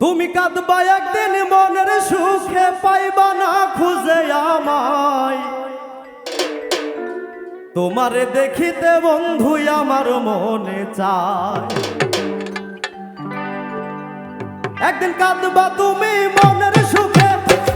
তুমি কাঁদবা একদিন মনের সুখে, পাইবা না খুঁজে আমায়। তোমারে দেখিতে বন্ধু আমার মনে চায়। একদিন কাঁদবা তুমি মনের সুখে,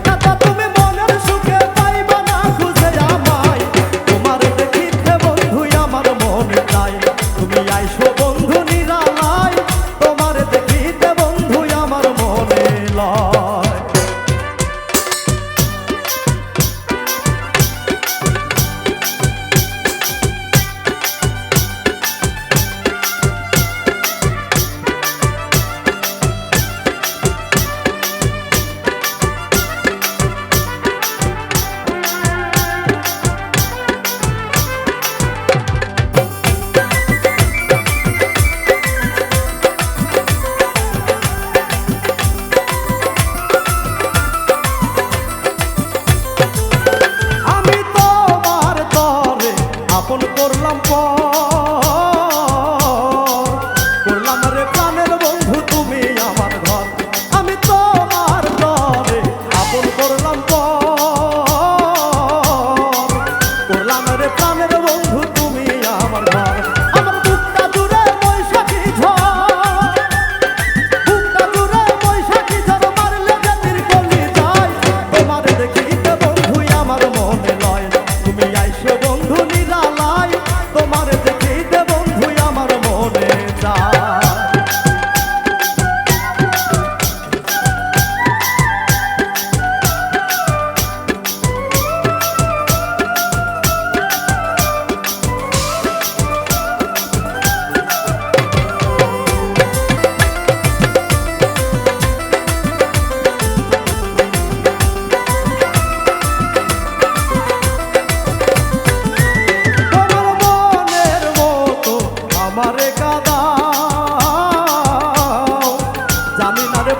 কাঁদবা তুমি মনের সুখে, পাইবা না খুঁজে আমায়। তোমারে দেখিতে বন্ধু আমার মনে চায়। তুমি আইসো বন্ধু নিরালায়, তোমারে দেখিতে বন্ধু আমার মনে লয়। আপন করলাম করলাম রে প্রাণের বন্ধু তুমি আমার ঘর। আমি তোমার তরে আপন করলাম করলাম রে প্রাণের বন্ধু তুমি আমার ঘর। আমার বুকটা জুড়ে বৈশাখী ঝড়, বুকটা জুড়ে বৈশাখী ঝড়, মারলে জাতির কলি যায়। তোমার দেখিতে বন্ধু আমার মনে লয়। তুমি আইসো বন্ধু নিরালায়, তোমার দেখিতে বন্ধু আমার মনে চায়। আমারে কাঁদাও, জানি না রে।